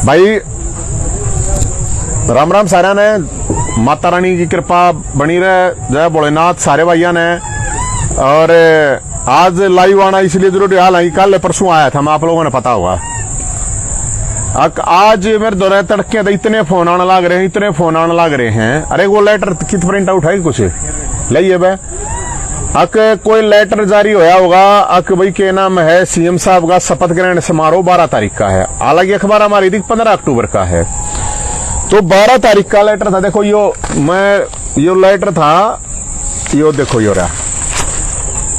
भाई राम राम सारा ने, माता रानी की कृपा बनी रहे, जय भोलेनाथ सारे भाइयों ने। और आज लाइव आना इसलिए जरूरी, हालांकि कल परसों आया था, मैं आप लोगों ने पता होगा। आज मेरे दौरे तड़के इतने फोन आने लग रहे हैं, इतने फोन आने लग रहे हैं। अरे वो लेटर कित प्रिंट आउट है कुछ लाइए बे। अक कोई लेटर जारी होया होगा, अक भाई के नाम है सीएम साहब का शपथ ग्रहण समारोह 12 तारीख का है। हालांकि अखबार हमारी थी 15 अक्टूबर का है, तो 12 तारीख का लेटर था। देखो यो लेटर था, यो देखो यो रहा,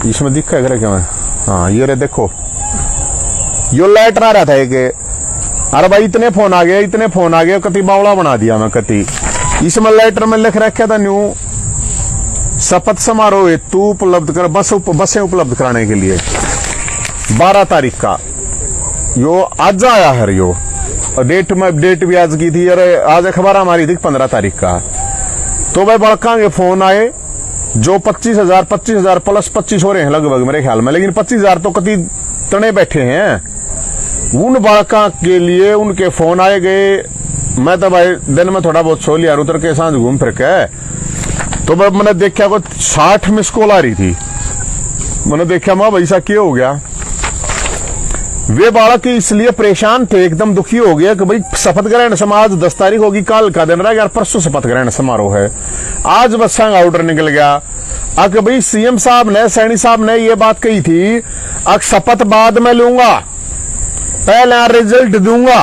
इसमें दिखा है क्या? हाँ ये रे देखो, यो लेटर आ रहा था एक। अरे भाई इतने फोन आ गए, इतने फोन आ गए, कति बावला बना दिया मैं कति। इसमें लेटर में लिख रखा था न्यू शपथ समारोह हेतु उपलब्ध कर बसें उपलब्ध कराने के लिए 12 तारीख का। यो आज आया है, यो डेट भी आज की थी। अरे आज अखबार हमारी थी 15 तारीख का। तो भाई बड़का के फोन आए जो 25,000 प्लस 25 हो रहे हैं लगभग मेरे ख्याल में, लेकिन 25,000 तो कति तने बैठे हैं। उन बालका के लिए उनके फोन आए गए। मैं तो भाई दिन में थोड़ा बहुत सो लिया, उतर के सांझ घूम फिर के, तो मैंने देखा को 60 मिस कॉल आ रही थी। मैंने देखा मां भाई सा क्या हो गया। वे बालक इसलिए परेशान थे, एकदम दुखी हो गया कि भाई शपथ ग्रहण समाज 10 तारीख होगी, कल का दिन रह गया, परसों शपथ ग्रहण समारोह है। आज बस ऑर्डर निकल गया। अक भाई सीएम साहब ने, सैनी साहब ने ये बात कही थी, अक शपथ बाद में लूंगा, पहले रिजल्ट दूंगा।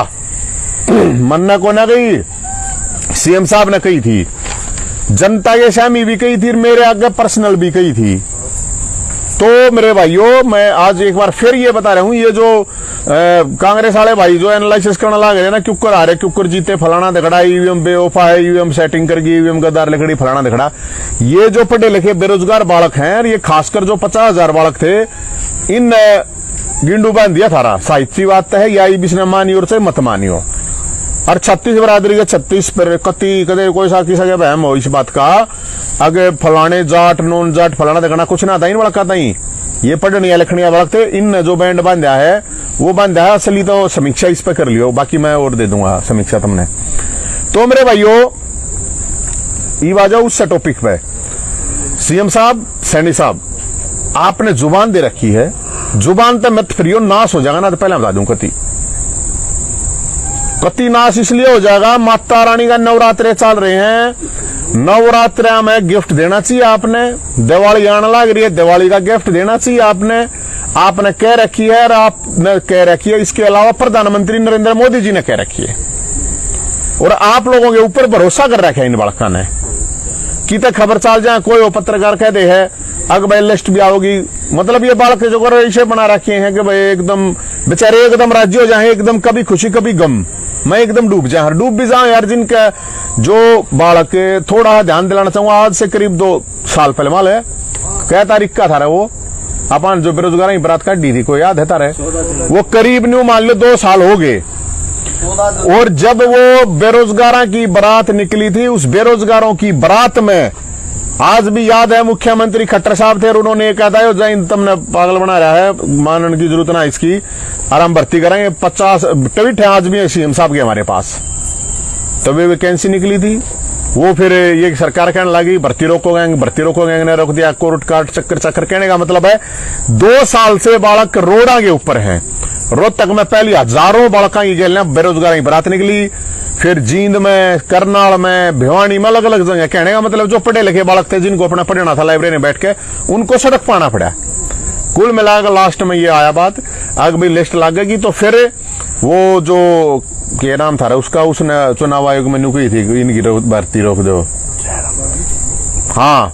मन्ना को ना कही, सीएम साहब ने कही थी, जनता के सामने भी कही थी, मेरे आगे पर्सनल भी कही थी। तो मेरे भाइयों, मैं आज एक बार फिर ये बता रहा हूं, ये जो कांग्रेस वाले भाई जो एनालिसिस करने लगे हैं ना, क्यूकर आ रहे, क्यूकर जीते, फलाना दिखड़ा, ईवीएम बेवफा है, ईवीएम सेटिंग करके ईवीएम गद्दार लकड़ी, फलाना दिखड़ा। ये जो पढ़े लिखे बेरोजगार बालक हैं, ये खासकर जो 50,000 बालक थे, इन गिंडू बांध दिया थारा। साहित्य बात है, या इसने मानी और से मत मानियो। और 36 बरादरी के 36 पर कति कदे कोई साकी सके बहम हो इस बात का, अगे फलाने जाट नॉन जाट फलाना देखना कुछ ना था इन बड़का नहीं। ये पढ़निया लिखनिया बड़क थे, इन जो बैंड बांधा है वो बांधा है। असली तो समीक्षा इस पे कर लियो, बाकी मैं और दे दूंगा समीक्षा तुमने। तो मेरे भाइयों, ये आ जाओ उस टॉपिक पे। सीएम साहब, सैनी साहब, आपने जुबान दे रखी है, जुबान तो मत फिरियो, नाश हो जाएगा ना। तो पहले बता दूं कति नाश इसलिए हो जाएगा, माता रानी का नवरात्रे चल रहे हैं। नवरात्रे में गिफ्ट देना चाहिए आपने, दिवाली आने लग रही है, दिवाली का गिफ्ट देना चाहिए आपने कह रखी है, और आपने कह रखी है। इसके अलावा प्रधानमंत्री नरेंद्र मोदी जी ने कह रखी है, और आप लोगों के ऊपर भरोसा कर रखा है इन बड़का ने कि तक खबर चल जाए। कोई वो पत्रकार कह दे है अग भाई लिस्ट भी आओगी, मतलब ये बालक जो कर इसे बना रखे हैं कि भाई एकदम बेचारे एकदम राजी हो जाए, एकदम कभी खुशी कभी गम, मैं एकदम डूब भी जाऊं यार। जिनका जो बालक थोड़ा ध्यान दिलाना चाहूंगा, आज से करीब 2 साल पहले माल है क्या तारीख का था वो, अपन जो बेरोजगार बरात काट दी थी, कोई याद है तारे? वो करीब न्यू मान लो 2 साल हो गए। और जब वो बेरोजगारों की बारात निकली थी, उस बेरोजगारों की बारात में आज भी याद है मुख्यमंत्री खट्टर साहब थे, और उन्होंने कहा था जैन तुमने पागल बना रहा है, मानने की जरूरत ना इसकी, और हम भर्ती करेंगे। 50 ट्वीट है आज भी सीएम साहब के हमारे पास। तभी वैकेंसी निकली थी, वो फिर ये सरकार कहने लगी भर्ती रोकोगे, ने रोक दिया। कोर्ट काट चक्कर कहने का मतलब है 2 साल से बालक रोड़ा के ऊपर है। रोहतक में पहली हजारों बालका की गेल बेरोजगार की बारात निकली, फिर जींद में, करनाल में, भिवानी में, अलग अलग जगह। कहने का मतलब जो पढ़े लिखे बालक थे, जिनको अपना पढ़ना था लाइब्रेरी में बैठ के, उनको सड़क पाना पड़ा। कुल मिलाकर लास्ट में ये आया बात, आगे भी लिस्ट लगेगी। तो फिर वो जो क्या नाम था उसका, उसने चुनाव आयोग में नुकी थी इनकी भर्ती रोक दो। हाँ,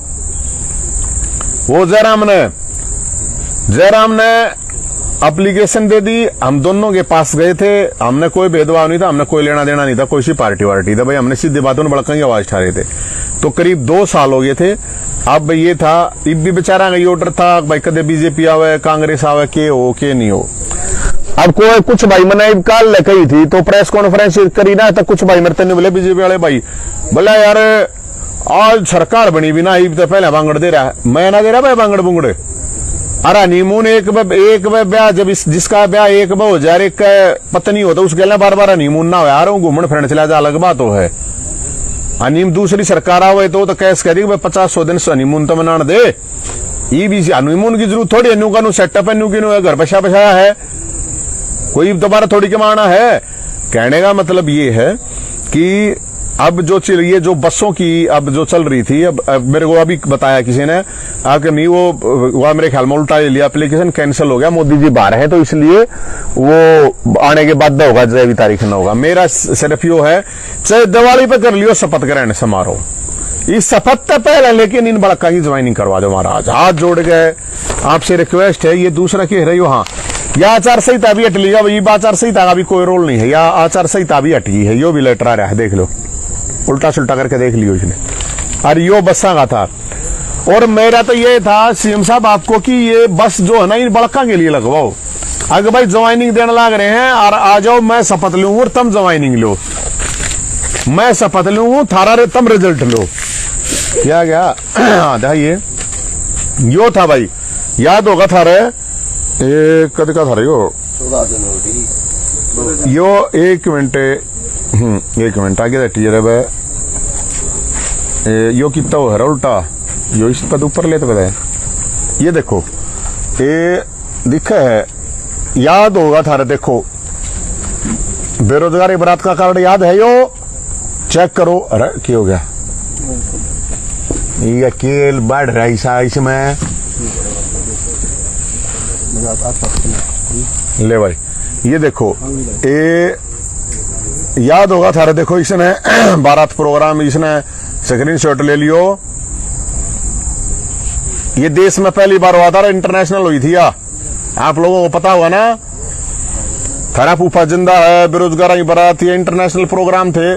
वो जयराम ने एप्लीकेशन दे दी। हम दोनों के पास गए थे, हमने कोई भेदभाव नहीं था, हमने कोई लेना देना नहीं था, कोई सी पार्टी वार्टी था भाई, हमने सीधी बातों में बड़का की आवाज उठा रहे थे। तो करीब 2 साल हो गए थे। अब ये था, इब भी बेचारा का ये ऑर्डर था भाई कदे बीजेपी आवे, कांग्रेस आवे, के हो के नहीं हो। अब कोई कुछ भाई मैंने कल कही थी, तो प्रेस कॉन्फ्रेंस करी ना, तो कुछ भाई मेरे बोले बीजेपी वाले भाई बोला यार आज सरकार बनी भी ना, तो पहले बांगड़ दे रहा है। मैं ना दे रहा भाई बांगड़ बुंगड़, अरे हनीमून एक ब्याह जब जिसका ब्याह एक बार हो जाए, एक पत्नी होता उसके लिए बार बार हनीमून ना हो यार, घूमन फिरने चला जा, अलग बात हो है। हनीम दूसरी सरकार आवे तो कैस कह दी 50-100 दिन हनीमून तो मना दे। ये भी हनीमून की जरूरत थोड़ी, अन्यू का सेटअप है, घर बसा बसाया है, कोई दोबारा थोड़ी कमाना है। कहने का मतलब ये है कि अब ये जो बसों की अब जो चल रही थी, अब मेरे को अभी बताया किसी ने आके नहीं, वो मेरे ख्याल में उल्टा ले लिया, एप्लीकेशन कैंसिल हो गया, मोदी जी बाहर है तो इसलिए वो आने के बाद होगा, जय भी तारीख न होगा। मेरा सिर्फ यो है, चाहे दिवाली पे कर लियो शपथ ग्रहण समारोह, इस शपथ से पहले लेकिन इन बड़का की ज्वाइनिंग करवा दो महाराज, हाथ जोड़ गए आपसे रिक्वेस्ट है। ये दूसरा कह रही हो, हाँ या आचार संहिता भी हट लिया, ये आचार संहिता का भी कोई रोल नहीं है, या आचार संहिता भी हट गई है, यो भी लेटर आ रहा है, देख लो, उल्टा सुल्टा करके देख लियो इसने। और यो बसा का था, और मेरा तो ये था सीएम साहब आपको कि ये बस जो है ना, इन बड़का के लिए लगवाओ। अगर भाई ज्वाइनिंग देने लग रहे हैं और आ जाओ, मैं शपथ लूं और तुम ज्वाइनिंग लो, मैं शपथ लूं थारा तुम रिजल्ट लो। क्या आधा ये यो था भाई, याद होगा थारे कद का था यो 1 मिनट 1 मिनट आगे बैठी भाई, यो कितना हो है उल्टा, यो इस पद ऊपर लेते बताए, ये देखो ये दिखा है, याद होगा थारे, देखो बेरोजगारी बरात का कार्ड याद है, यो चेक करो। अरे क्या हो गया, ये केल बढ़ रहा है इसमें, ले भाई ये देखो, ये याद होगा थारे, देखो इसने बारात प्रोग्राम, इसने स्क्रीन शॉट ले लियो, ये देश में पहली बार हुआ था, इंटरनेशनल हुई थी, आप लोगों को पता होगा ना, थारा फूफा जिंदा है, बेरोजगारी बारात, ये इंटरनेशनल प्रोग्राम थे।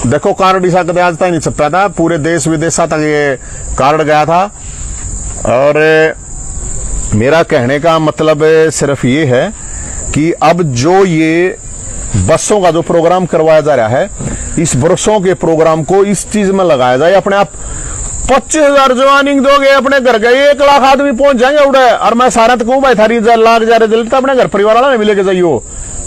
देखो कार्ड ईसा कदे आज तक नहीं छपा था, पूरे देश विदेशा तक ये कार्ड गया था। और मेरा कहने का मतलब सिर्फ ये है कि अब जो ये बसों का जो प्रोग्राम करवाया जा रहा है, इस बसों के प्रोग्राम को इस चीज में लगाया जाए, अपने आप 25,000 ज्वाइनिंग दोगे, अपने घर गए 1 लाख आदमी पहुंच जाएंगे उड़े। और मैं सारा तो कहूं भाई थारी लाख जा रिजल्ट अपने घर परिवार वाला ने भी लेके जाइयो।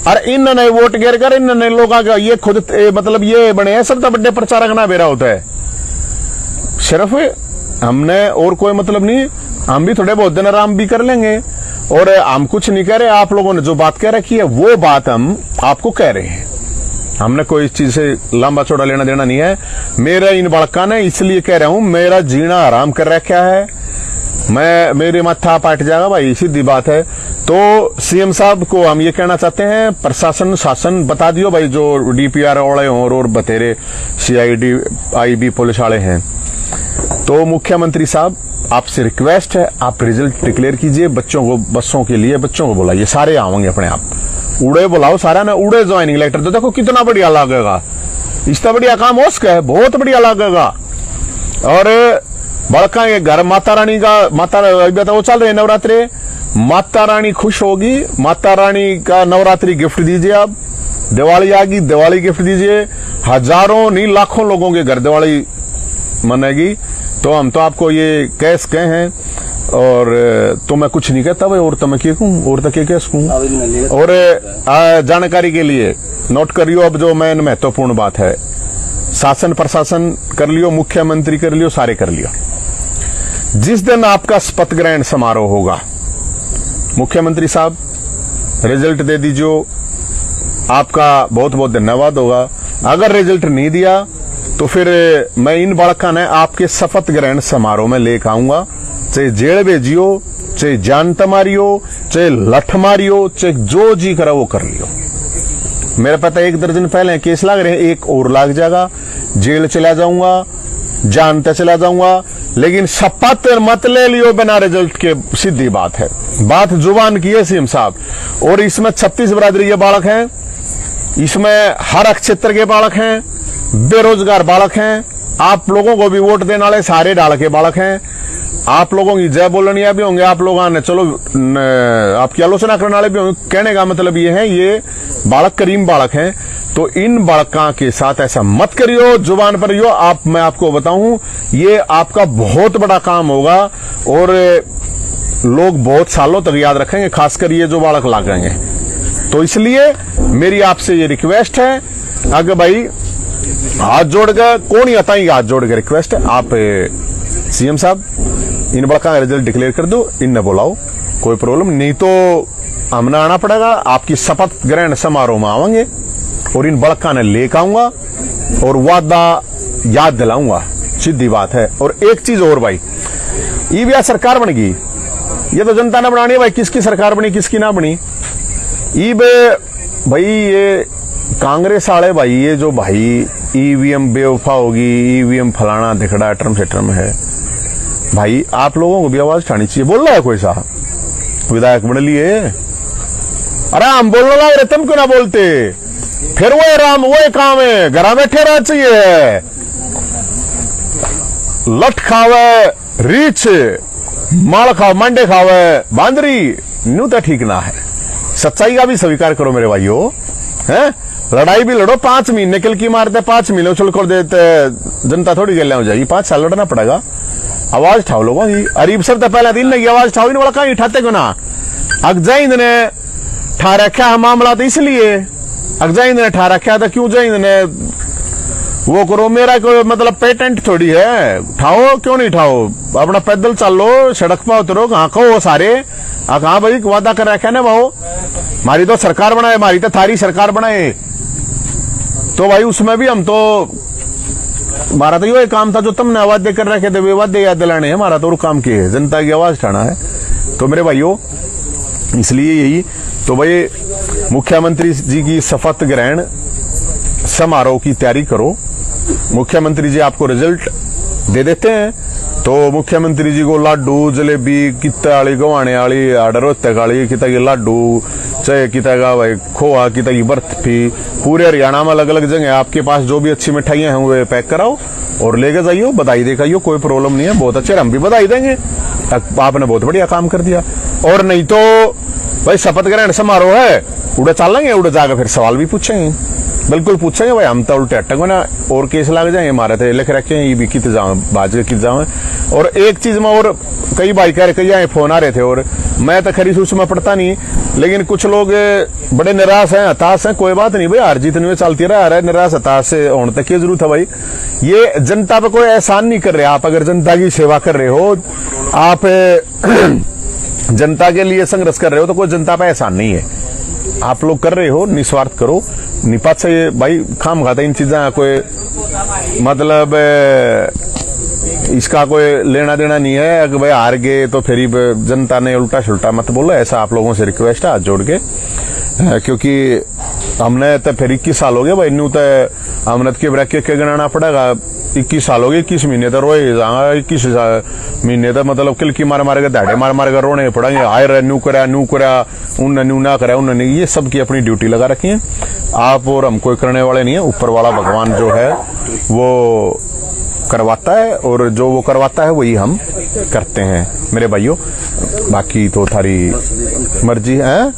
और इन्होंने वोट गिर कर इन्होंने लोगों का ये खुद मतलब ये बने हैं, सब बड़े प्रचारक ना बेरा होता है, सिर्फ हमने और कोई मतलब नहीं, हम भी थोड़े बहुत दिन आराम भी कर लेंगे। और हम कुछ नहीं कह रहे, आप लोगों ने जो बात कह रखी है वो बात हम आपको कह रहे हैं, हमने कोई इस चीज से लंबा चौड़ा लेना देना नहीं है। मेरा इन बड़का ने इसलिए कह रहा हूं, मेरा जीना आराम कर रखा है, मैं मेरे माथा पाट जाएगा भाई, सीधी बात है। तो सीएम साहब को हम ये कहना चाहते हैं, प्रशासन शासन बता दियो भाई, जो डीपीआर वाले हों और बतेरे सीआईडी आईबी पुलिस वाले हैं। तो मुख्यमंत्री साहब आपसे रिक्वेस्ट है, आप रिजल्ट डिक्लेयर कीजिए, बच्चों को, बसों के लिए बच्चों को बुलाइए, सारे आवेंगे अपने आप, उड़े बुलाओ सारा ना, उड़े ज्वाइनिंग लेटर तो देखो कितना बढ़िया लगेगा, इसका बढ़िया काम हो सके, बहुत बढ़िया लगेगा। और बड़का ये घर माता रानी का, माता तो वो चल रहे नवरात्रि, माता रानी खुश होगी, माता रानी का नवरात्रि गिफ्ट दीजिए आप, दिवाली आ गई, दिवाली गिफ्ट दीजिए, हजारों नहीं लाखों लोगों के घर दिवाली मनेगी। तो हम तो आपको ये कैस कहे हैं, और तो मैं कुछ नहीं कहता भाई, और तो मैं क्या कहूँ, और तो क्या कह सकूँ। और जानकारी के लिए नोट करियो, अब जो मेन महत्वपूर्ण बात है, शासन प्रशासन कर लियो, मुख्यमंत्री कर लियो, सारे कर लियो। जिस दिन आपका शपथ ग्रहण समारोह होगा, मुख्यमंत्री साहब रिजल्ट दे दीजिए, आपका बहुत बहुत धन्यवाद होगा। अगर रिजल्ट नहीं दिया तो फिर मैं इन बड़का ने आपके शपथ ग्रहण समारोह में लेकर आऊंगा, चाहे जेल भेजियो, चाहे जान तमारियो, चाहे लठ मारियो, चाहे जो जी करा वो कर लियो। मेरे पता 1 दर्जन पहले केस लाग रहे हैं, एक और लाग जाएगा, जेल चला जाऊंगा, जानते चला जाऊंगा, लेकिन शपथ मत ले लियो बिना रिजल्ट के, सीधी बात है, बात जुबान की है सीएम साहब। और इसमें 36 बिरादरी के बालक हैं, इसमें हर क्षेत्र के बालक हैं, बेरोजगार बालक हैं, आप लोगों को भी वोट देने वाले सारे डाल के बालक हैं, आप लोगों की जय बोलनिया भी होंगे, आप लोगों ने चलो आपकी आलोचना करने वाले भी होंगे। कहने का मतलब ये है, ये बालक करीम बालक हैं, तो इन बालका के साथ ऐसा मत करियो, जुबान पर यो मैं आपको बताऊं, ये आपका बहुत बड़ा काम होगा। और लोग बहुत सालों तक याद रखेंगे, खासकर ये जो बालक लागेंगे। तो इसलिए मेरी आपसे ये रिक्वेस्ट है, अगर भाई हाथ जोड़कर कौन ही आता ही हाथ जोड़ के रिक्वेस्ट है, आप सीएम साहब इन बड़का का रिजल्ट डिक्लेयर कर दो, इन बुलाओ, कोई प्रॉब्लम नहीं। तो हमने आना पड़ेगा, आपकी शपथ ग्रहण समारोह में आवेंगे और इन बड़का ने लेकर आऊंगा और वादा याद दिलाऊंगा, सीधी बात है। और एक चीज और भाई, ये भी सरकार बन गई, ये तो जनता ने बनानी है भाई, किसकी सरकार बनी किसकी ना बनी। ये भाई ये कांग्रेस वाले भाई, ये जो भाई ईवीएम बेवफा होगी, ईवीएम फलाना दिखड़ा टर्म से टर्म है भाई, आप लोगों को भी आवाज उठानी चाहिए। बोल रहा है कोई साहब विधायक बन लिए, अरे हम बोलने लग रहे, तुम क्यों ना बोलते? फिर वो राम वो काम है, घर बैठे रहना चाहिए, लठ खावे रीछ, माल खाओ मंडे खावे बांदरी, न्यू तो ठीक ना है। सच्चाई का भी स्वीकार करो मेरे भाइयों, हैं? लड़ाई भी लड़ो, 5 महीने किल की मारते, 5 महीने उछल कर देते, जनता थोड़ी गले हो जाएगी, 5 साल लड़ना पड़ेगा। आवाज उठाओ लोगों की, अरीब सर तो पहले दिन नहीं आवाज उठाओ, इन वाला कहीं उठाते क्यों ना? अगजाइंद ने ठा रखा है मामला, तो इसलिए अगजाइंद ने ठा रखा था, क्यों जाइंद ने वो करो, मेरा कोई मतलब पेटेंट थोड़ी है, उठाओ क्यों नहीं उठाओ, अपना पैदल चलो, सड़क पर उतरो, कहाँ को वो सारे कहाँ भाई वादा कर रखा है ना, वो हमारी तो सरकार बनाए, हमारी तो थारी सरकार बनाए, तो भाई उसमें भी हम तो, हमारा तो ये काम था जो तुमने वादे कर रखे थे, वे वादे याद दिलाने हैं, हमारा तो काम की है, जनता की आवाज उठाना है। तो मेरे भाइयों इसलिए यही, तो भाई मुख्यमंत्री जी की शपथ ग्रहण समारोह की तैयारी करो। मुख्यमंत्री जी आपको रिजल्ट दे देते हैं, तो मुख्यमंत्री जी को लाडू जलेबी किता वाली गवाने वाली आर्डर होते वाली किता की लाडू, चाहे किता का भाई खोआ, किता की बर्फी, पूरे हरियाणा में अलग अलग जगह आपके पास जो भी अच्छी मिठाइयां हैं वो पैक कराओ और लेके जाइयो, बधाई दे जाइयो, कोई प्रॉब्लम नहीं है, बहुत अच्छे, हम भी बधाई देंगे, आपने बहुत बढ़िया काम कर दिया। और नहीं तो भाई शपथ ग्रहण समारोह है, उड़े चलेंगे, उड़े जाकर फिर सवाल भी पूछेंगे, बिल्कुल पूछेंगे भाई, हम तो उल्टे अटक ना और केस लग जाएंगे, हमारे थे लिख रखे हैं, ये भी कित जाओ बाज कित जाओ। और एक चीज में और कई भाई कह रहे, कई फोन आ रहे थे, और मैं तो खरी सूच में पढ़ता नहीं, लेकिन कुछ लोग बड़े निराश हैं, हताश हैं। कोई बात नहीं भाई, हार जीत में चलती रहा है, निराश हताश से होने तक की जरूरत है भाई। ये जनता पे कोई एहसान नहीं कर रहे, आप अगर जनता की सेवा कर रहे हो, आप जनता के लिए संघर्ष कर रहे हो, तो कोई जनता पे एहसान नहीं है, आप लोग कर रहे हो, निस्वार्थ करो, निपात से भाई खाम खाता इन चीजें, कोई मतलब इसका कोई लेना देना नहीं है। अगर भाई हार गए तो फिर जनता ने उल्टा सुल्टा मत बोलो, ऐसा आप लोगों से रिक्वेस्ट है हाथ जोड़ के, क्योंकि हमने तो फिर 21 साल हो गए भाई, न्यू तो हमने के ब्रैक के गणाना पड़ेगा, 21 साल हो गए, 21 महीने तो रोए जाएगा, 21 महीने तो मतलब किलकी मार मार के दाढ़े मार मार कर रोने पड़ेंगे, आए रहे न्यू करा उन न्यू ना करा उन्होंने, ये सबकी अपनी ड्यूटी लगा रखी है, आप और हम कोई करने वाले नहीं है, ऊपर वाला भगवान जो है वो करवाता है, और जो वो करवाता है वही हम करते हैं मेरे भाइयों, बाकी तो थारी मर्जी है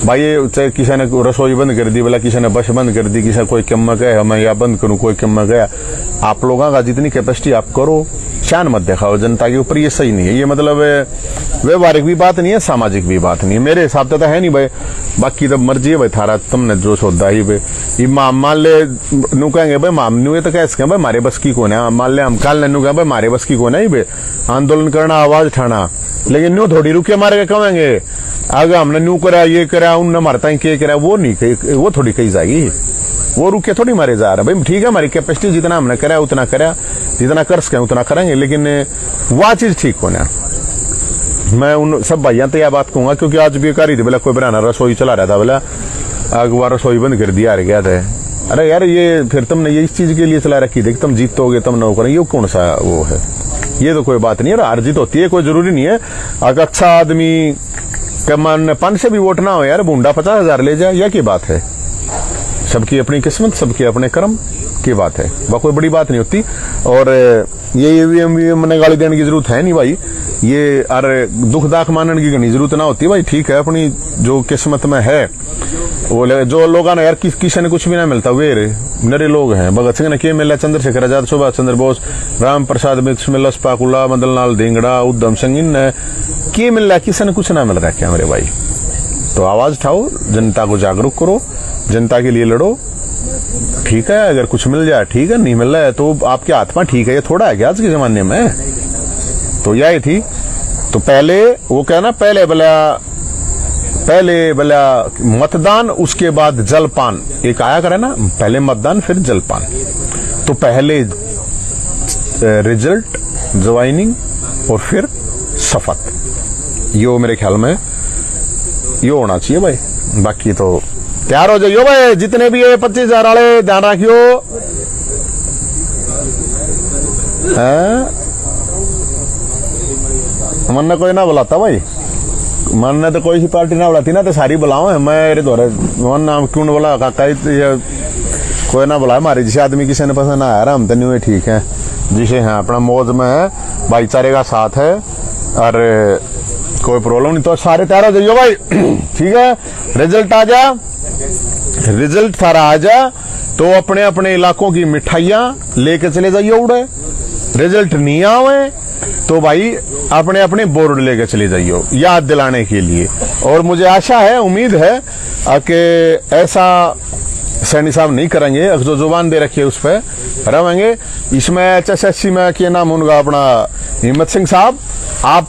भाई। चाहे किसी ने रसोई बंद कर दी, बोला किसी ने बस बंद कर दी, किसी कोई कम गया मैं या बंद करूं, कोई कम गया, आप लोगों का जितनी कैपेसिटी आप करो, शान मत दिखाओ जनता के ऊपर, ये सही नहीं है, ये मतलब व्यवहारिक भी बात नहीं है, सामाजिक भी बात नहीं है, मेरे हिसाब से तो है नहीं भाई, बाकी तो मर्जी है भाई थारा, तुमने जो सोचा ही भाई, मान ले नू कहेंगे भाई मामनू ये तो कह सके भाई मारे बस की कौन है, मान ले हम कल नू कहें भाई मारे बस की कौन है भाई, आंदोलन करना, आवाज उठाना, लेकिन न्यू थोड़ी रुके मारे के कहेंगे, अगर हमने न्यू करा ये करा उनने मारता के करा, वो नहीं, वो थोड़ी कही जाएगी, वो रुके थोड़ी मारे जा रहा भाई, ठीक है हमारी कैपेसिटी जितना हमने करा उतना करा, जितना कर सके उतना करेंगे, लेकिन वह चीज ठीक होना। मैं उन सब भाइयों तो यह बात कहूंगा, क्योंकि आज भी कर ही थी, बोला कोई बनाना रसोई चला रहा था, बोला अगवा रसोई बंद कर दिया, गया था, अरे यार ये फिर तुमने ये इस चीज के लिए चला रखी थी, तुम जीतोगे तुम न करें, ये कौन सा वो है, ये तो कोई बात नहीं है, हार जीत होती है, कोई जरूरी नहीं है, अगर अच्छा आदमी के मन 5 से भी वोट ना हो यार, बूंडा 50,000 ले जाए, यह की बात है, सबकी अपनी किस्मत, सबके अपने कर्म की बात है, वह कोई बड़ी बात नहीं होती। और ये ईवीएम ने गाली देने की जरूरत है नहीं भाई, ये अरे दुख दाख मानने की घनी जरूरत ना होती भाई। ठीक है, अपनी जो किस्मत में है वो जो लोग ना यार किसी ने कुछ भी ना मिलता वे नरे लोग हैं। भगत सिंह ने के मिला, चंद्रशेखर आजाद, सुभाष चंद्र बोस, राम प्रसाद मिश्र, पाकुला, मदन लाल धिंगड़ा, उधम सिंह, इन के मिल रहा, किसी ने कुछ ना मिल रहा क्या मेरे भाई। तो आवाज उठाओ, जनता को जागरूक करो, जनता के लिए लड़ो। ठीक है, अगर कुछ मिल जाए ठीक है, नहीं मिल रहा है तो आपके हाथ में ठीक है, ये थोड़ा है क्या आज के जमाने में। तो यही थी। तो पहले वो कहना, पहले भला मतदान, उसके बाद जलपान, एक आया करे ना, पहले मतदान फिर जलपान। तो पहले रिजल्ट, ज्वाइनिंग और फिर शपथ, यो मेरे ख्याल में यो होना चाहिए भाई। बाकी तो तैयार हो जाइयो भाई, जितने भी है 25,000 वाले ध्यान रखियो। मन ने कोई ना बुलाता भाई, मन ने तो कोई सी पार्टी ना बुलाती ना, तो सारी बुलाओ है। मेरे द्वारा मन नाम क्यों न बुला काका, कोई ना बुलाए हमारे जिसे आदमी किसी ने पसंद आया रहा, हम तो नहीं हुए ठीक है, जिसे है अपना मौज में है, भाईचारे का साथ है और कोई प्रॉब्लम नहीं। तो सारे तैयार हो जाइयो भाई। ठीक है, रिजल्ट आ जा, रिजल्ट सारा आ जा तो अपने अपने इलाकों की मिठाइयां लेके चले जाइए उड़े। रिजल्ट नहीं आवे तो भाई अपने अपने बोर्ड लेके चले जाइए याद दिलाने के लिए। और मुझे आशा है, उम्मीद है कि ऐसा सैनी साहब नहीं करेंगे, जो जुबान दे रखी है उस पर रहेंगे। इसमें HSSC में क्या नाम उनका अपना हिम्मत सिंह साहब, आप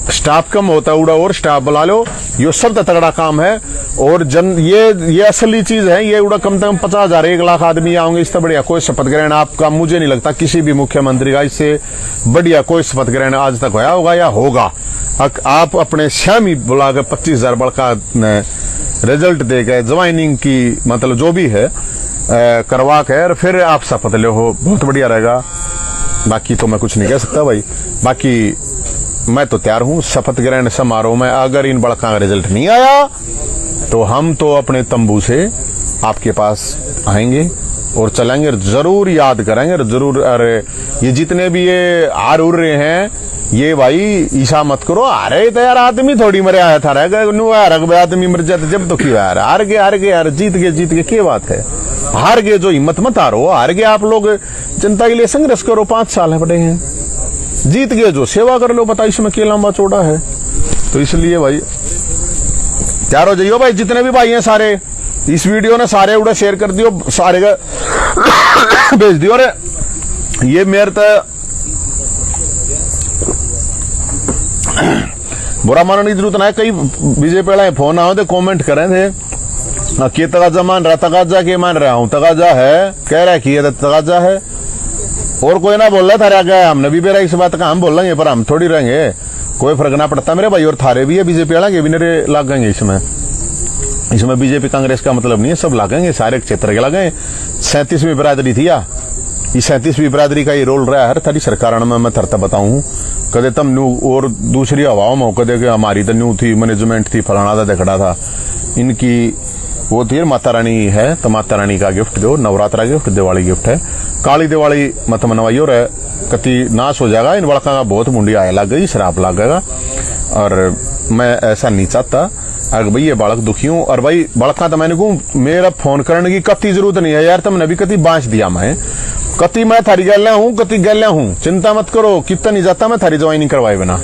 स्टाफ कम होता है उड़ा और स्टाफ बुला लो, ये सब तगड़ा काम है। और ये असली चीज है, ये उड़ा कम से कम 50,000 1 लाख आदमी आएंगे, इससे बढ़िया कोई शपथ ग्रहण आपका मुझे नहीं लगता किसी भी मुख्यमंत्री का इससे बढ़िया कोई शपथ ग्रहण आज तक होया होगा या होगा। आप अपने स्वयं ही बुला के 25,000 बड़का रिजल्ट दे गए, ज्वाइनिंग की मतलब जो भी है करवा कर फिर आप शपथ ले हो, बहुत बढ़िया रहेगा। बाकी तो मैं कुछ नहीं कह सकता भाई, बाकी मैं तो तैयार हूं शपथ ग्रहण समारोह में। अगर इन बड़का का रिजल्ट नहीं आया तो हम तो अपने तंबू से आपके पास आएंगे और चलेंगे, जरूर याद करेंगे जरूर। अरे ये जितने भी ये हार उड़ रहे हैं, ये भाई ईसा मत करो, अरे तो यार आदमी थोड़ी मरे आया था, आदमी मर जाते जब तो क्यों यार, हार गए यार, जीत गए क्या बात है। हार गए जो हिम्मत मत हारो, हार गए आप लोग जनता के लिए संघर्ष करो, 5 साल है बड़े हैं, जीत गए जो सेवा कर लो, बता इसमें क्या लंबा चौड़ा है। तो इसलिए भाई तैयार हो जाइयो भाई, जितने भी भाई हैं सारे, इस वीडियो ने सारे उड़े शेयर कर दियो, सारे का भेज दियो। अरे ये मेरे तो बुरा मानने की जरूरत ना है, कई बीजेपी वाले फोन आओ तो कमेंट करें थे कि तगाजा मान रहा, तगाजा के मान रहा हूं, तगाजा है कह रहा है कि ये तगाजा है, और कोई ना बोल रहा था क्या, हमने भी बेरा इस बात का हम बोल लेंगे, पर हम थोड़ी रहेंगे, कोई फर्क ना पड़ता मेरे भाई। और थारे भी है बीजेपी वाला के भी मेरे लागेंगे इसमें बीजेपी कांग्रेस का मतलब नहीं है, सब लागेंगे, सारे क्षेत्र के लागेंगे। 37वीं बिरादरी थी या ये 37वीं बिरादरी का ये रोल रहा है हर थारी सरकार में, मैं थरता बताऊं कदे तम न्यू और दूसरी हवाओं में कदे के हमारी तो न्यू थी, मैनेजमेंट थी, फलाना था देखड़ा था, इनकी वो थी माता रानी है, तो माता रानी का गिफ्ट दो, नवरात्रा गिफ्ट, दिवाली गिफ्ट है, काली दिवाली मत मनवाई और कति नाश हो जाएगा, इन बड़का का बहुत मुंडी आए लग गई, शराब लगेगा। और मैं ऐसा नहीं चाहता, अगर भाई ये बालक दुखी हूं, और भाई बड़का तो मैंने कहूं मेरा फोन करने की कति जरूरत नहीं है यार, तुमने भी कति बांच दिया, मैं कति मैं थारी गैल्या हूं, कति गैल्या हूं, चिंता मत करो, कितना नहीं जाता मैं थारी ज्वाइनिंग करवाए बिना,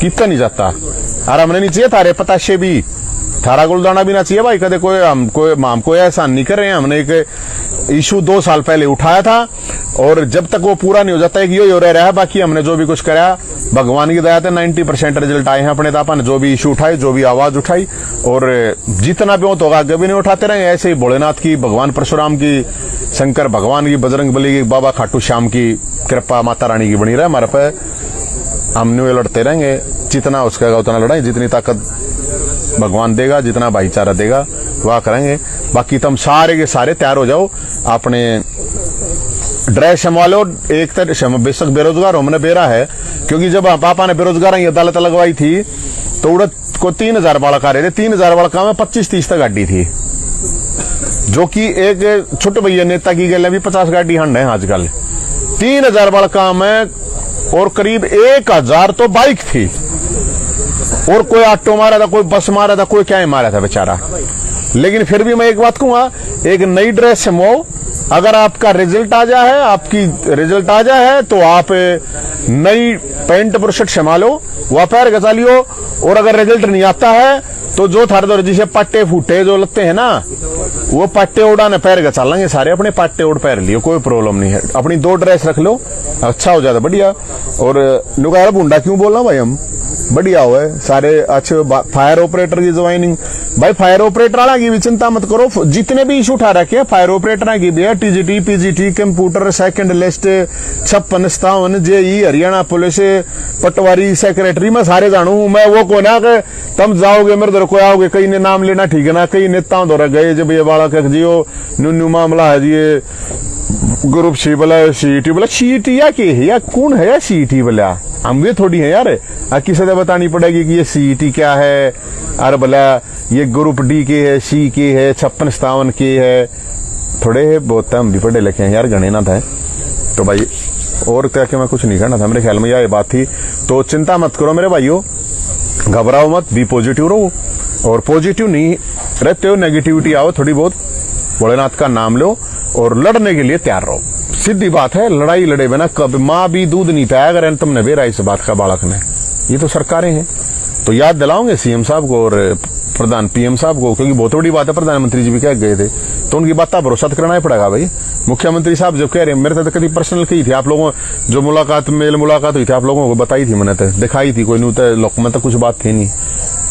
कितना नहीं जाता। और हमने नहीं चाहिए थारे पताशे भी, थारा गुलदाना भी ना चाहिए भाई, कदे कोई ऐसा नहीं कर रहे हैं। हमने एक इशू 2 साल पहले उठाया था और जब तक वो पूरा नहीं हो जाता है कि यो रह रहा है, बाकी हमने जो भी कुछ करा भगवान की दया से 90% रिजल्ट आए हैं अपने तापा ने, जो भी इशू उठाए, जो भी आवाज उठाई, और जितना भी हो तो आगे भी नहीं उठाते रहे। ऐसे ही भोलेनाथ की, भगवान परशुराम की, शंकर भगवान की, बजरंग बली की, बाबा खाटू श्याम की कृपा, माता रानी की बनी रहे हमारे पे, हम लड़ते रहेंगे, जितना उसका उतना लड़ाई, जितनी ताकत भगवान देगा, जितना भाईचारा देगा वह करेंगे। बाकी तुम सारे के सारे तैयार हो जाओ, अपने ड्रेस संभाल लो, एक तरह बेशक बेरोजगार हमने बेरा है, क्योंकि जब पापा ने बेरोजगार की अदालत लगवाई थी तो उड़द को 3,000 बालक आ रहे थे, 3,000 बालका में 25-30 तक गाड़ी थी, जो कि एक छोटे भैया नेता की गल है भी 50 गाड़ी हंड है आजकल, 3000 वाला काम है और करीब 1000 तो बाइक थी और कोई ऑटो मारा था, कोई बस मारा था, कोई क्या ही मारा था बेचारा। लेकिन फिर भी मैं एक बात कहूंगा, एक नई ड्रेस से मो, अगर आपका रिजल्ट आ जाए है, आपकी रिजल्ट आ जाए है तो आप नई पैंट पर शर्ट संभालो, वह पैर गजा लियो। और अगर रिजल्ट नहीं आता है तो जो थारे दो जिसे पट्टे फूटे जो लगते हैं ना, वो पट्टे उड़ाने पैर गचा लेंगे सारे, अपने पट्टे उड़ पैर लियो, कोई प्रॉब्लम नहीं है। अपनी 2 ड्रेस रख लो, अच्छा हो जाता, बढ़िया। और नुकारा बुंडा क्यों बोलना भाई, हम बढ़िया हुआ सारे अच्छे। फायर ऑपरेटर की ज्वाइनिंग, भाई फायर ऑपरेटर वाला की भी चिंता मत करो, जितने भी इशू उठा रखे हैं फायर ऑपरेटर की भी है, TGT PGT computer second list 56-57 JE Haryana police patwari secretary, मैं सारे जानू। मैं वो को ना कि तुम जाओगे मेरे दर को आओगे, कई ने नाम लेना ठीक है ना, कई नेताओं द्वारा गए जब ये वाला कह जियो न्यू मामला है जी ग्रुप सी बोला सीईटी या के है या कौन है या सीईटी बोला, हम भी थोड़ी है यार, किसी से बतानी पड़ेगी कि ये सीईटी क्या है, अरे बोला ये ग्रुप डी के है, सी के है, 56-57 के है, थोड़े है बहुत हम भी पढ़े लिखे हैं यार, गणे ना था। तो भाई और क्या कि मैं कुछ नहीं करना था, मेरे ख्याल में यह बात थी। तो चिंता मत करो मेरे भाइयों, घबराओ मत, बी पॉजिटिव रहो, और पॉजिटिव नहीं रहते हो नेगेटिविटी आओ थोड़ी बहुत, भोलेनाथ का नाम लो और लड़ने के लिए तैयार रहो। सीधी बात है, लड़ाई लड़े बिना कभी माँ भी दूध नहीं पाया अगर तुमने बेरा इस बात का बालक ने, ये तो सरकारें हैं। तो याद दिलाओगे सीएम साहब को और प्रधान पीएम साहब को, क्योंकि बहुत बड़ी बात है, प्रधानमंत्री जी भी कह गए थे तो उनकी बात का भरोसा तो करना ही पड़ेगा भाई। मुख्यमंत्री साहब जो कह रहे हैं, मेरे तो कभी पर्सनल कही थी, आप लोगों जो मुलाकात मेल मुलाकात हुई थी आप लोगों को बताई थी, मैंने तो दिखाई थी, कोई नूत लोक में तो कुछ बात थी नहीं,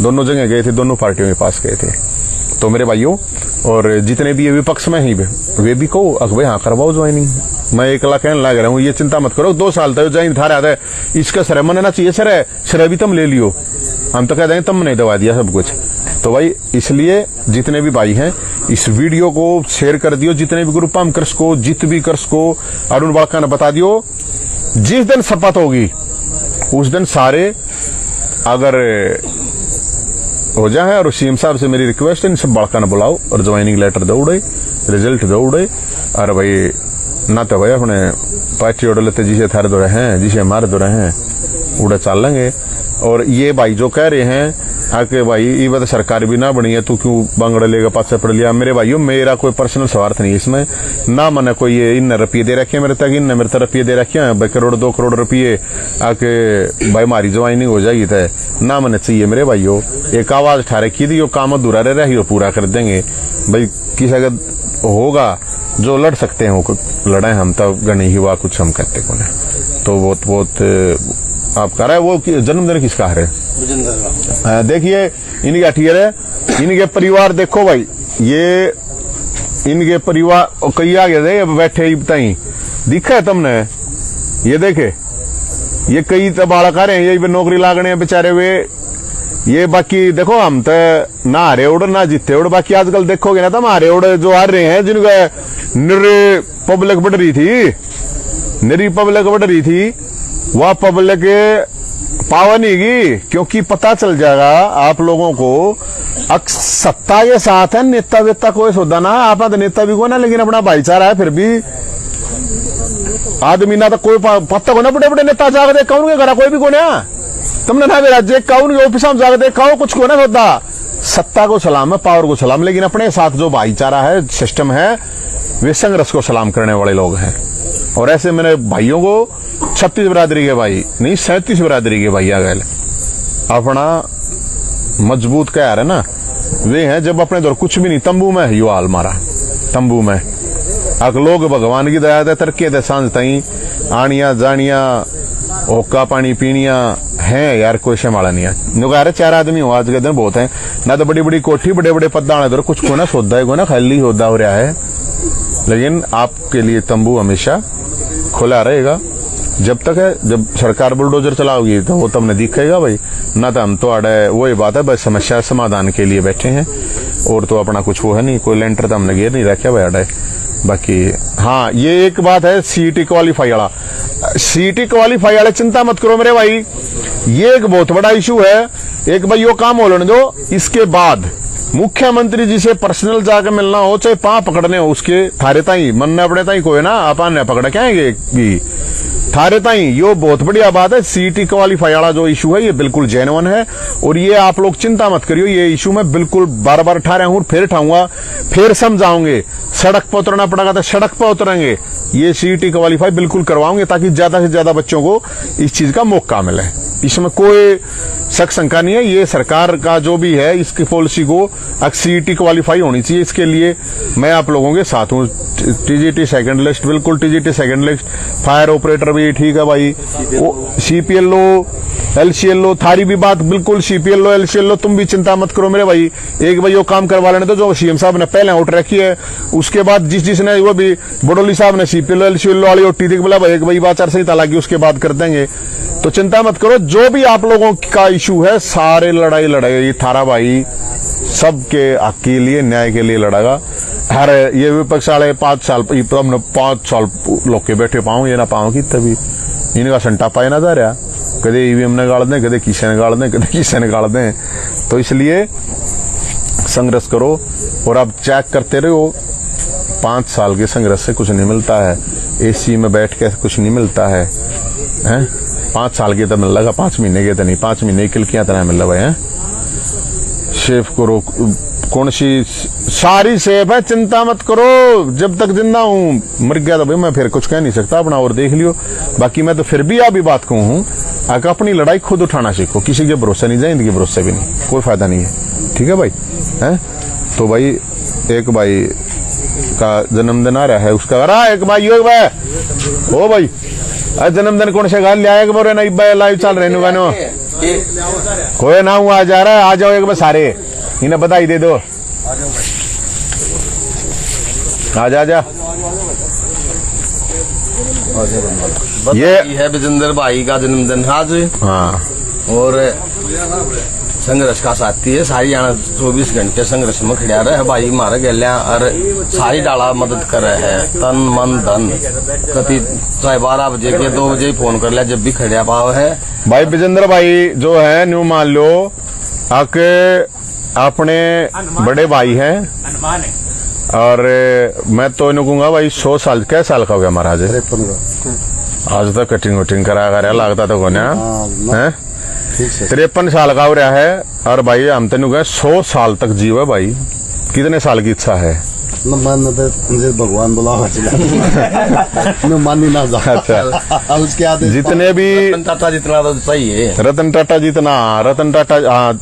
दोनों जगह गए थे, दोनों पार्टियों के पास गए थे। तो मेरे भाइयों और जितने भी विपक्ष में ही वे भी कहो भाई हाँ करवाओ ज्वाइनिंग, मैं एकला कहने लग रहा हूँ, ये चिंता मत करो, 2 साल तक ज्वाइन था रहा है, इसका श्रय मनना चाहिए, श्रय भी तुम ले लियो, हम तो कह देंगे तुमने दवा दिया सब कुछ। तो भाई इसलिए जितने भी भाई हैं इस वीडियो को शेयर कर दियो, जितने भी ग्रुप हम कर सको, जित भी कर सको, अरुण बाड़का ने बता दियो, जिस दिन शपथ होगी उस दिन सारे अगर हो जाए, और सीएम साहब से मेरी रिक्वेस्ट है इन सब बाड़का ने बुलाओ और ज्वाइनिंग लेटर दौड़े, रिजल्ट दौड़े, अरे भाई ना तो भाई अपने पार्टी उड़ लेते जिसे थारे दो रहे हैं, जिसे हमारे दो रहे हैं उड़े चाल लेंगे। और ये भाई जो कह रहे हैं आके भाई ये बात सरकार भी ना बनी है, तू क्यों बांगड़ा लेगा पास पड़ लिया, मेरे भाइयों मेरा कोई पर्सनल स्वार्थ नहीं इसमें, ना मैंने कोई ये इन रुपये दे रखे हैं मेरे तक, इन मेरे तक रुपये दे रखे हैं, 1-2 करोड़ रुपये आके भाई हमारी ज्वाइनिंग हो जाएगी तय, ना मैंने चाहिए मेरे भाइयों। एक आवाज उठा रखी थी, काम अधूरा रह रही हो पूरा कर देंगे भाई, किसी अगर होगा जो लड़ सकते हैं वो लड़े, हम तो गणी ही हुआ कुछ हम कहते को ना। तो बहुत आप कह रहे हैं, वो जन्मदिन किसका है देखिए, इनके अठियर है, इनके परिवार देखो भाई, ये इनके परिवार कई आगे थे बैठे ही बताई दिखा है तुमने, ये देखे ये कई तो बालक आ रहे हैं, ये नौकरी लागने बेचारे वे, ये बाकी देखो हम तो ना हारे उड़ ना जीते उड़, बाकी आजकल देखोगे ना तुम हारे उड़ जो आ रहे हैं, जिनका निरी पब्लिक बढ़ रही थी, निरी पब्लिक बढ़ रही थी, वह पब्लिक पावर नहीं गी, क्योंकि पता चल जाएगा आप लोगों को सत्ता के साथ है, नेता वेता कोई सौदा ना, आप नेता भी को ना, लेकिन अपना भाईचारा है, फिर भी आदमी ना तो कोई पत्ता को ना, बड़े बड़े नेता जाकर देख कौन के घर कोई भी को ना, तुमने ना राज्य कौन के ऑफिस में जाकर देख कुछ को ना सौदा, सत्ता को सलाम है, पावर को सलाम, लेकिन अपने साथ जो भाईचारा है, सिस्टम है, वे संघर्ष को सलाम करने वाले लोग हैं। और ऐसे मेरे भाइयों को 36 बिरादरी के भाई नहीं 37 बिरादरी के भाई आ गए, अपना मजबूत क्या है ना, वे हैं जब अपने दौर कुछ भी नहीं, तंबू में है यो हाल मारा, तंबू में अक लोग भगवान की दया दे तरक्के दे सांझ तई आनिया जानिया ओका पानी पीनिया है यार, कोई शमाला नहीं है, नुकारे 4 आदमी हो आज के दिन बहुत है ना, तो बड़ी बड़ी कोठी बड़े बड़े पद आने दौर कुछ को ना सौदा है को ना खाली सौदा हो रहा है, लेकिन आपके लिए तंबू हमेशा खुला रहेगा जब तक है, जब सरकार बुलडोजर चलाओगी तो वो तुमने दिखेगा भाई, ना तो हम तो अड़े वही बात है, बस समस्या समाधान के लिए बैठे हैं, और तो अपना कुछ वो है नहीं, कोई लेंटर तो हमने घेर नहीं रखा भाई अड़े। बाकी हाँ ये एक बात है, सीईटी क्वालिफाई वाला, सीईटी क्वालिफाई वाले चिंता मत करो मेरे भाई, ये एक बहुत बड़ा इशू है, एक भाई यो काम हो लेने दो, इसके बाद मुख्यमंत्री जी से पर्सनल जाके मिलना हो, चाहे पां पकड़ने हो उसके, थारे ताई मन ने अपने ताई कोई ना अपन ने पकड़ क्या भी थारे ताई। यो बहुत बढ़िया बात है। सीटी क्वालिफाई वाला जो इशू है ये बिल्कुल जेन्युइन है, और ये आप लोग चिंता मत करियो, ये इशू मैं बिल्कुल बार बार उठा रहा हूं, फिर उठाऊंगा, फिर समझाऊंगे। सड़क पर उतरना पड़ेगा तो सड़क पर उतरेंगे, ये सीटी क्वालिफाई बिल्कुल करवाओगे ताकि ज्यादा से ज्यादा बच्चों को इस चीज का मौका मिले। इसमें कोई शक शंका नहीं है। ये सरकार का जो भी है इसकी पॉलिसी को सीटी क्वालिफाई होनी चाहिए, इसके लिए मैं आप लोगों के साथ हूँ। टीजीटी सेकंड लिस्ट, बिल्कुल TGT second list, fire operator भी ठीक है भाई, सीपीएलओ एलसीएलओ, थारी भी बात बिल्कुल सीपीएलओ एलसीएलओ, तुम भी चिंता मत करो मेरे भाई। एक भाई वो काम करवा लेने तो जो सीएम साहब ने पहले आउट रखी है, उसके बाद जिसने वो भी बडोली साहब ने सीपीएलओ एलसीएलओ वाली ओटी थी, बोला भाई एक भाई आचार संहिता लगी उसके बाद कर देंगे। तो चिंता मत करो, जो भी आप लोगों का इशू है सारे लड़ाई थारा भाई सबके हक के लिए, न्याय के लिए लड़ेगा। हर ये विपक्ष वाले 5 साल हमने 5 साल लोग के बैठे पाऊं, ये ना पाऊं कि तभी इनका संटा पाए ना जा रहा, कदे ईवीएम ने गाड़ दें, कदे किसे ने गाड़ दें, कदे किसे ने गाड़ दें। तो इसलिए संघर्ष करो और अब चेक करते रहो। 5 साल के संघर्ष से कुछ नहीं मिलता है, एसी में बैठ के कुछ नहीं मिलता है, हैं? 5 साल के तो मिल लगा, 5 महीने के तो नहीं, 5 महीने की किया तरह मिल रहा है। सेफ करो, कौन सी सारी सेफ है, चिंता मत करो। जब तक जिंदा हूं, मर गया तो भाई मैं फिर कुछ कह नहीं सकता, अपना और देख लियो। बाकी मैं तो फिर भी अभी बात कहूं, आकर अपनी लड़ाई खुद उठाना सीखो, किसी के भरोसे नहीं जाए, इनके भरोसे भी नहीं, कोई फायदा नहीं है। ठीक है भाई, हैं? तो भाई एक भाई का जन्मदिन आ रहा है, उसका अरे एक भाई यो भाई ओ भाई जन्मदिन कौन से गाल लिया एक बार ना लाइव चल रहे गानो कोई ना हूं आ जा रहा है, आ जाओ एक बार सारे, इन्हें बधाई दे दो, आजा जा। ये है विजेंद्र भाई का जन्मदिन आज। हाँ, और संघर्ष का साथी है, सारी आना 24 घंटे संघर्ष में खड़ा रहे भाई, मारे गलिया और सारी डाला मदद कर रहे हैं, तन मन धन। कभी चाहे 12 बजे के 2 बजे फोन कर लिया, जब भी खड़ा पाव है भाई। विजेंद्र भाई जो है न्यू मान लो आके अपने बड़े भाई हैं, और मैं तो इन्हें कहूंगा भाई 100 साल, क्या साल का हो गया महाराज? 53 आज तक कटिंग वटिंग करा कर लगता तो कोने है 53 साल का हो रहा है। और भाई हम तेन 100 साल तक जीवे भाई, कितने साल की इच्छा है? भगवान बुलावा मान ही ना जा। अच्छा, उसके आदमी जितने भी रतन टाटा जितना तो चाहिए, रतन टाटा जितना, रतन टाटा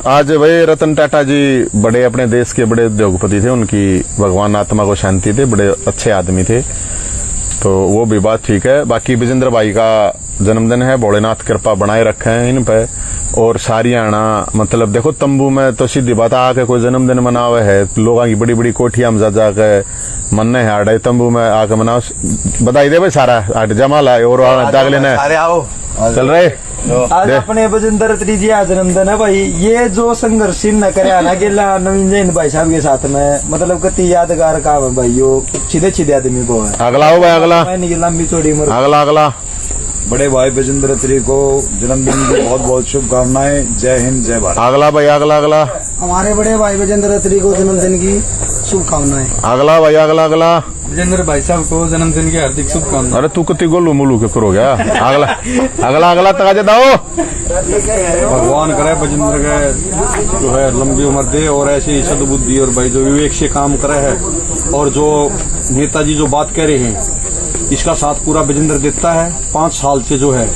आज भाई रतन टाटा जी बड़े अपने देश के बड़े उद्योगपति थे, उनकी भगवान आत्मा को शांति थे, बड़े अच्छे आदमी थे, तो वो भी बात ठीक है। बाकी विजेंद्र भाई का जन्मदिन है, भोलेनाथ कृपा बनाए रखे हैं इन पे। और सारी आना मतलब देखो तंबू में तो सीधी बात आके कोई जन्मदिन मनावे है, लोगों की बड़ी बड़ी कोठियां में जा जाके मनने है, आड़े तंबू में आके मनाओ, बधाई दे भाई सारा आठ जमा लाए और दाग लेना अरे आओ चल रहे। आज अपने विजेंद्र त्रिजी का जन्मदिन है भाई, ये जो संघर्षशील न करे आना गेला नवीन जैन भाई साहब के साथ में, मतलब कति यादगार काम है भाई, यो सीधे आदमी को है। अगला हो भाई, अगला लंबी चौड़ी उम्र, अगला बड़े भाई विजेंद्र त्री को जन्मदिन की बहुत बहुत शुभकामनाएं। जय हिंद, जय भारत। अगला भाई, अगला हमारे बड़े भाई विजेंद्र त्री को जन्मदिन की शुभकामनाएं। अगला भाई, अगला विजेंद्र भाई साहब को जन्मदिन की हार्दिक शुभकामनाएं। अरे तू कति गोलू मुलू के करो गया? अगला तक आ जाओ। भगवान करे विजेंद्र के जो है लंबी उम्र दे, और ऐसी सद्बुद्धि और भाई जो विवेक से काम करे है, और जो नेताजी जो बात कह रहे हैं इसका साथ पूरा विजेंद्र देता है। 5 साल से जो है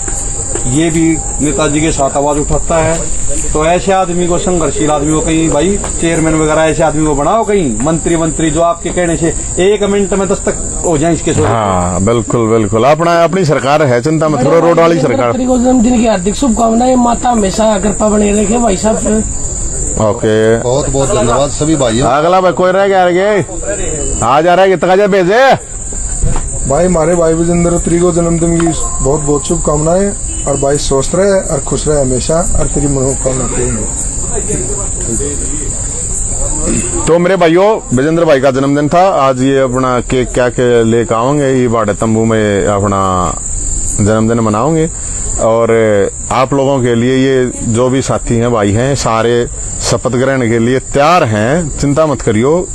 ये भी नेताजी के साथ आवाज उठाता है। तो ऐसे आदमी को, संघर्षशील आदमी को कहीं भाई चेयरमैन वगैरह ऐसे आदमी को बनाओ, कहीं मंत्री जो आपके कहने से 1 मिनट में दस्तक हो जाए इसके। हाँ बिल्कुल अपनी सरकार है, चिंता मत करो, रोड वाली सरकार। जन्मदिन की हार्दिक शुभकामनाएं, माता हमेशा कृपा बने रखे भाई साहब। ओके, बहुत बहुत धन्यवाद सभी भाइयों। अगला भाई कोई रह गया आ जा रहा है, कितना भेजे भाई। हमारे भाई विजेंद्र त्री को जन्मदिन की बहुत बहुत शुभकामनाएं, और भाई स्वस्थ रहे और खुश रहे हमेशा, और तेरी मनोकामना पूर्ण। तो मेरे भाइयों, विजेंद्र भाई का जन्मदिन था आज, ये अपना केक क्या के लेकर आओगे, ये बाड़े तंबू में अपना जन्मदिन मनाओगे। और आप लोगों के लिए ये जो भी साथी हैं भाई हैं सारे शपथ ग्रहण के लिए तैयार हैं, चिंता मत करियो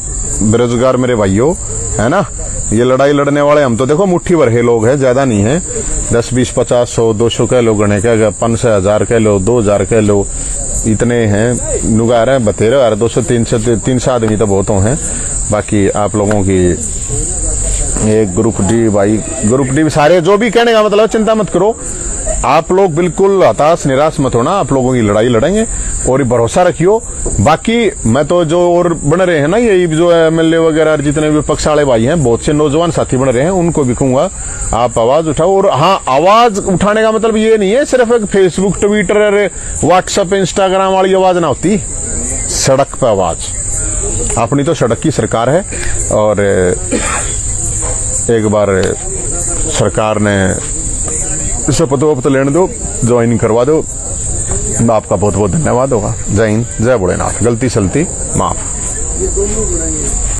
बेरोजगार मेरे भाइयों, है ना। ये लड़ाई लड़ने वाले हम तो देखो मुट्ठी भर है लोग हैं, ज्यादा नहीं है, 10 20 50 100 200 कह लो, गणे का 500 1000 कह लो, 2000 कह लो, इतने हैं। नुगार है 12 200 300 आदमी तो बहुत हैं। बाकी आप लोगों की एक ग्रुप डी भाई, ग्रुप डी सारे जो भी कहने का मतलब चिंता मत करो, आप लोग बिल्कुल हताश निराश मत होना, आप लोगों की लड़ाई लड़ेंगे और भरोसा रखियो। बाकी मैं तो जो और बन रहे हैं ना, ये जो एमएलए वगैरह जितने विपक्ष वाले भाई हैं, बहुत से नौजवान साथी बन रहे हैं, उनको भी कहूंगा आप आवाज उठाओ। और हाँ, आवाज उठाने का मतलब ये नहीं है सिर्फ एक फेसबुक ट्विटर व्हाट्सएप इंस्टाग्राम वाली आवाज ना होती, सड़क पर आवाज। अपनी तो सड़क की सरकार है और एक बार सरकार ने शपथ वपथ लेने दो, ज्वाइन करवा दो, आपका बहुत बहुत धन्यवाद होगा। जय हिंद, जय भोलेनाथ। गलती सलती माफ।